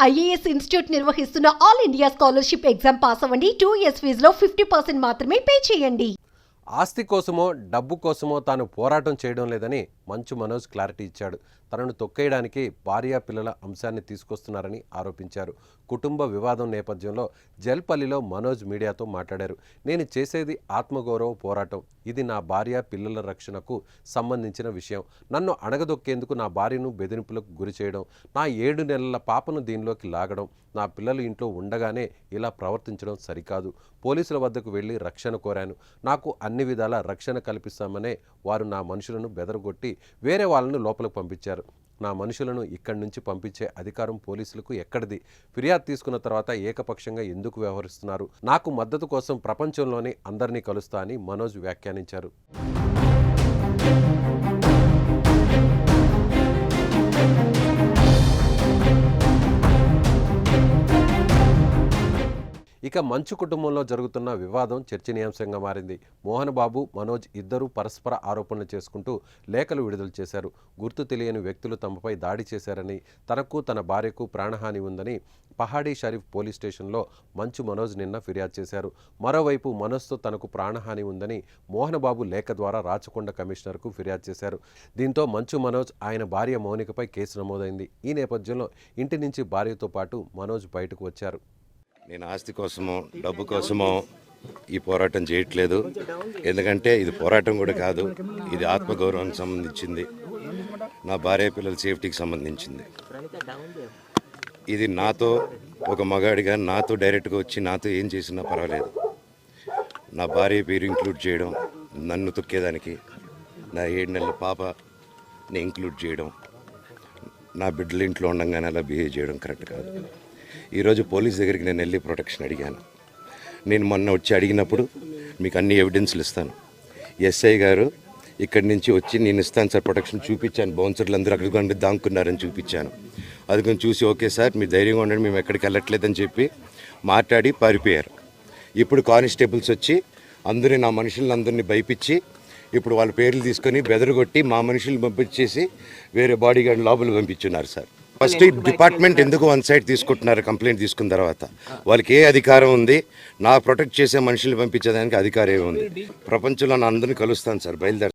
IAS institute నిర్వహిస్తున్న all India scholarship exam pass అవ్వండి. 2 years ఫీజులో 50% మాత్రమే పే చేయండి. ఆస్తి కోసమో డబ్బు కోసమో తాను పోరాటం చేయడం లేదని మంచు మనోజ్ క్లారిటీ ఇచ్చాడు. తనను తొక్కేయడానికి భార్యా పిల్లల అంశాన్ని తీసుకొస్తున్నారని ఆరోపించారు. కుటుంబ వివాదం నేపథ్యంలో జల్పల్లిలో మనోజ్ మీడియాతో మాట్లాడారు. నేను చేసేది ఆత్మగౌరవ పోరాటం. ఇది నా భార్య పిల్లల రక్షణకు సంబంధించిన విషయం. నన్ను అణగదొక్కేందుకు నా భార్యను బెదిరింపులకు గురి చేయడం, నా 7 నెలల పాపను దీనిలోకి లాగడం, నా పిల్లలు ఇంట్లో ఉండగానే ఇలా ప్రవర్తించడం సరికాదు. పోలీసుల వద్దకు వెళ్ళి రక్షణ కోరాను. నాకు అన్ని విధాల రక్షణ కల్పిస్తామనే వారు నా మనుషులను బెదరగొట్టి వేరే వాళ్ళను లోపలికి పంపించారు. నా మనుషులను ఇక్కడి నుంచి పంపించే అధికారం పోలీసులకు ఎక్కడిది? ఫిర్యాదు తీసుకున్న తర్వాత ఏకపక్షంగా ఎందుకు వ్యవహరిస్తున్నారు? నాకు మద్దతు కోసం ప్రపంచంలోని అందరినీ కలుస్తా అని మనోజ్ వ్యాఖ్యానించారు. ఇక మంచు కుటుంబంలో జరుగుతున్న వివాదం చర్చనీయాంశంగా మారింది. మోహన్ బాబు, మనోజ్ ఇద్దరూ పరస్పర ఆరోపణలు చేసుకుంటూ లేఖలు విడుదల చేశారు. గుర్తు తెలియని వ్యక్తులు తమపై దాడి చేశారని, తనకు తన భార్యకు ప్రాణహాని ఉందని పహాడీ షరీఫ్ పోలీస్ స్టేషన్లో మంచు మనోజ్ నిన్న ఫిర్యాదు చేశారు. మరోవైపు మనోజ్తో తనకు ప్రాణహాని ఉందని మోహన్ బాబు లేఖ ద్వారా రాచకొండ కమిషనర్కు ఫిర్యాదు చేశారు. దీంతో మంచు మనోజ్, ఆయన భార్య మౌనికపై కేసు నమోదైంది. ఈ నేపథ్యంలో ఇంటి నుంచి భార్యతో పాటు మనోజ్ బయటకు వచ్చారు. నేను ఆస్తి కోసమో డబ్బు కోసమో ఈ పోరాటం చేయట్లేదు. ఎందుకంటే ఇది పోరాటం కూడా కాదు, ఇది ఆత్మగౌరవానికి సంబంధించింది, నా భార్య పిల్లల సేఫ్టీకి సంబంధించింది. ఇది నాతో ఒక మగాడిగా నాతో డైరెక్ట్గా వచ్చి నాతో ఏం చేసినా పర్వాలేదు. నా భార్య పేరు ఇంక్లూడ్ చేయడం, నన్ను తొక్కేదానికి, నా 7 నెలల పాపని ఇంక్లూడ్ చేయడం, నా బిడ్డల ఇంట్లో ఉండగానే అలా బిహేవ్ చేయడం కరెక్ట్ కాదు. ఈరోజు పోలీస్ దగ్గరికి నేను వెళ్ళి ప్రొటెక్షన్ అడిగాను. నేను మొన్న వచ్చి అడిగినప్పుడు మీకు అన్ని ఎవిడెన్స్లు ఇస్తాను. ఎస్ఐ గారు ఇక్కడి నుంచి వచ్చి నేను ఇస్తాను సార్ ప్రొటెక్షన్ చూపించాను. బౌన్సర్లు అందరూ అక్కడికి దాక్కున్నారని చూపించాను. అది కొంచెం చూసి ఓకే సార్ మీరు ధైర్యంగా ఉండండి, మేము ఎక్కడికి వెళ్ళట్లేదని చెప్పి మాట్లాడి పారిపోయారు. ఇప్పుడు కానిస్టేబుల్స్ వచ్చి అందరూ నా మనుషులందరినీ భయపించి ఇప్పుడు వాళ్ళ పేర్లు తీసుకొని బెదరగొట్టి మా మనుషులు పంపించేసి వేరే బాడీ గార్డ్ లోపల పంపించున్నారు సార్. ఫస్ట్ డిపార్ట్మెంట్ ఎందుకు వన్ సైడ్ తీసుకుంటున్నారు? కంప్లైంట్ తీసుకున్న తర్వాత వాళ్ళకి ఏ అధికారం ఉంది? నా ప్రొటెక్ట్ చేసే మనుషుల్ని పంపించేదానికి అధికారం ఏముంది? ప్రపంచంలో నా అందరినీ కలుస్తాను సార్, బయలుదేరు.